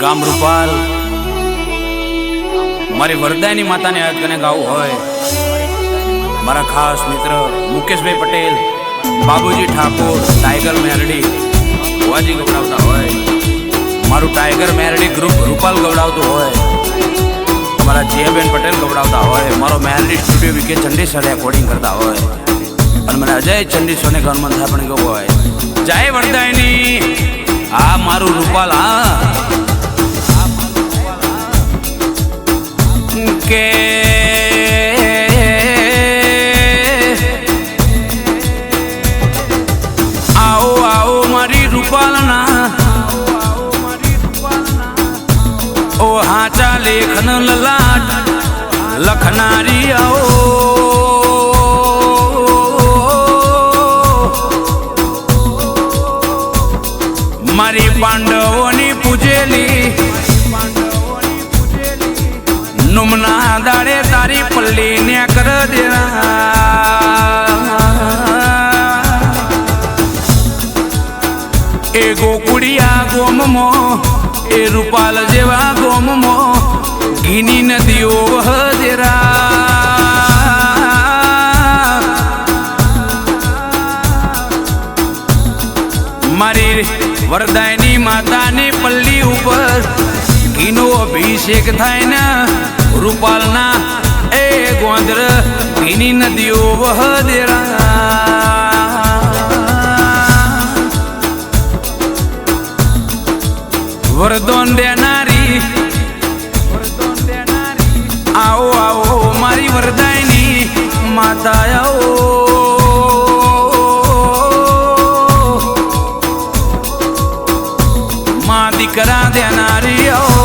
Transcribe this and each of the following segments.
ગામ રૂપાલ મારી વરદાયની માતાને યાદ કરીને ગાવું હોય, મારા ખાસ મિત્ર મુકેશભાઈ પટેલ, બાબુજી ઠાકોર, ટાઈગર મેરડી વાજી ગવડાવતા હોય, મારું ટાઈગર મેરડી ગ્રુપ રૂપાલ ગવડાવતું હોય, મારા જીયાબેન પટેલ ગવડાવતા હોય, મારો મેરડી સ્ટુડિયો વિકે ચંડીસર રેકોર્ડિંગ કરતા હોય, અને મને અજય ચંડીસરને ગમન થાય પણ કેવું હોય, જય વરદાયની આ મારું રૂપાલ કે આવો આવો મારી રૂપાલના ઓ હાચા લેખન લલાટ લખનારી આવો મારી પાંડવોની પૂજેલી નુમના દાડે તારી પલ્લી ને કર દેવા એ ગોકુડિયા ગોમમો એ રૂપાલ જેવા ગોમમો ઘીની નદીઓ વહદેરા મારી વરદાયની માતાની પલ્લી ઉપર ઘીનો અભિષેક થાય ને રૂપાલના એ ગોંદર ઘીની નદીઓ વહદેરા વરદાન દેનારી આવો આવો મારી વરદાયની માતા આવો માં દીકરા દેનારી આવો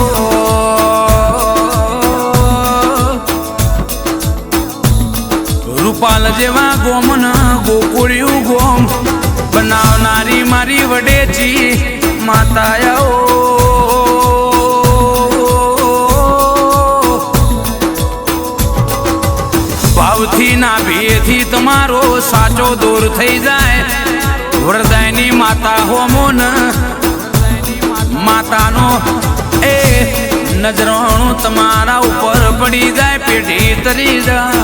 રૂપાલ જેવા ગોમન ગોકુળિયું ગોમ બનાવનારી મારી વડેચી માતા આવો ભાવથી ના ભેથી તમારો સાચો દૂર થઈ જાય વરદાયની માતા હોમોન માતાનો એ નજરાણું તમારા ઉપર પડી જાય પેઢી તરી જાય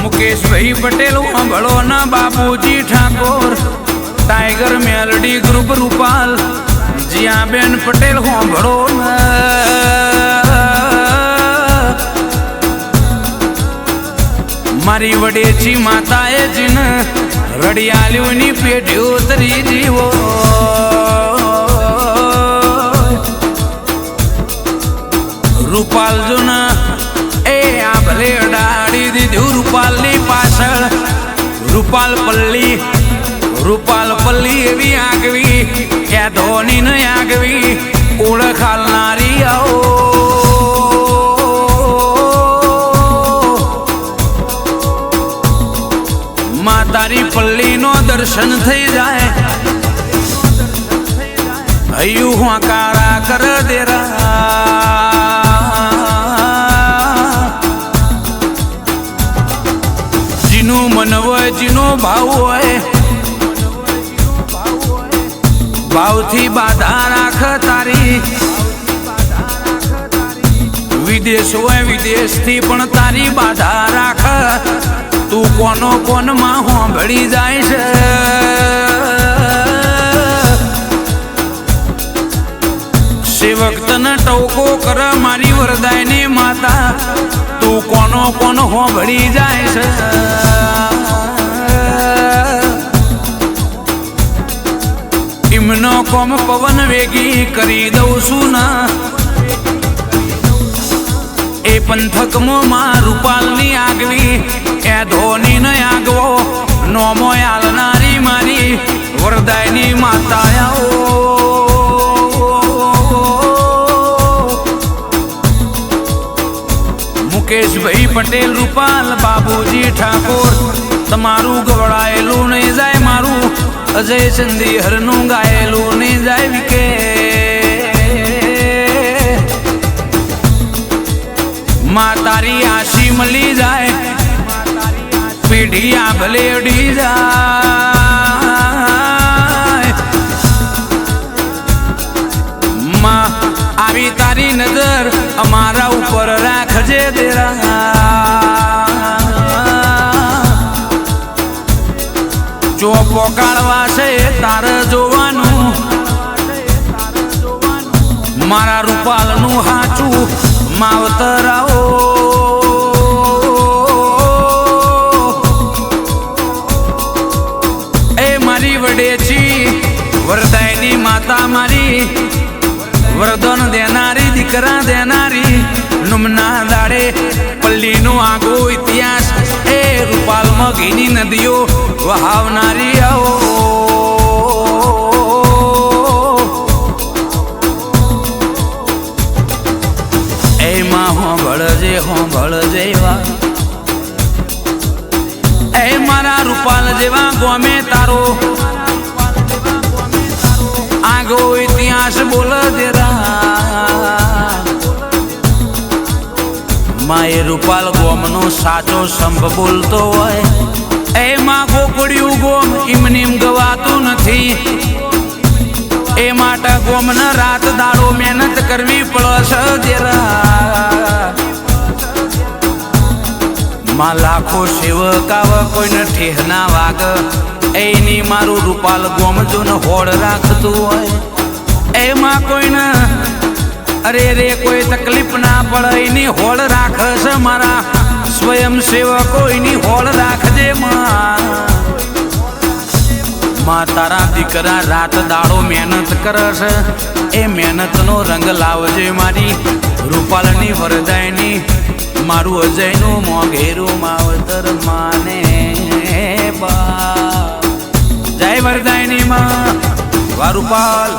મુકેશભાઈ પટેલ સાંભળો ના બાબુજી ઠાકોર ટાઈગર મેલડી ગ્રુપ રૂપાલ જીયાબેન પટેલ સાંભળો મારી વડેચી માતાએ જીન રડિયાલીઓની પેઢીઓ તરી જીવો રૂપાલ જો ને એ આ ભલે અડાડી દીધું રૂપાલની પાછળ રૂપાલ પલ્લી એવી આગવી કે ધોની ન આગવી ઓળખાલનારી આવો તારી પલ્લીનો દર્શન થઈ જાય હૈયું હુંકારા કર દેરા જીનું મન હોય જીનો ભાવ હોય ભાવથી બાધા રાખ તારી વિદેશ હોય વિદેશથી પણ તારી બાધા રાખ તું કોનો કોનમાં હોંભળી જાય છે સેવક તને ટોકો કર મારી વરદાયની માતા તું કોનો કોનો હોંભળી જાય છે ઇમનો કોમ પવન વેગી કરી દઉં છું ના એ પંથકમાં માં રૂપાલની આગવી એ ધોની ન આગવો નોમો આલનારી મારી વરદાયની માતા આવો મુકેશભાઈ પટેલ રૂપાલ બાબુજી ઠાકોર તમારું ગવડાયેલું નહીં જાય મારું અજય ચંદી હરનું ગાયેલું નહીં જાય વિકે માં તારી આશી મળી જાય પીઢિયા ભલે અડી જાય જેરા જો પોકાળવા છે તાર જોવાનું મારા રૂપાલનું હાચું માવતર આવો એ મારી વડેચી વરદાયની માતા મારી વરદાન દેનારી દીકરા દેનારી નુમના દાડે પલ્લીનો આગો ઇતિહાસ એ રૂપાલમાં ઘીની નદીઓ વહાવનારી આવો એમાં હોંભળજે વા એ મારા રૂપાલ જેવા ગોમે તારો આગો ઇતિહાસ બોલ દેરા માએ રૂપાલ ગોમનો સાચો સંભ બોલતો હોય એમાં ગોકળિયું ગોમ ઇમનીમ ગવાતું નથી એ માટે ગોમને રાત દાડો મહેનત કરવી પડશે દેરા માં લાખો સેવક આવ કોઈને ઠેહના વાગ એની મારું રૂપાલ ગોમ જો ને હોડ રાખતું હોય એમાં કોઈને અરે રે કોઈ તકલીફ ના પડે એની હોડ રાખશે મારા સ્વયં સેવકો એની હોડ રાખજે માં તારા દીકરા રાત દાડો મહેનત કરશે એ મહેનતનો રંગ લાવજે મારી રૂપાલની વરદાયની મારું અજયનું મોઘેરું માવતર માને બા જય વરદાયની માં વારુપાલ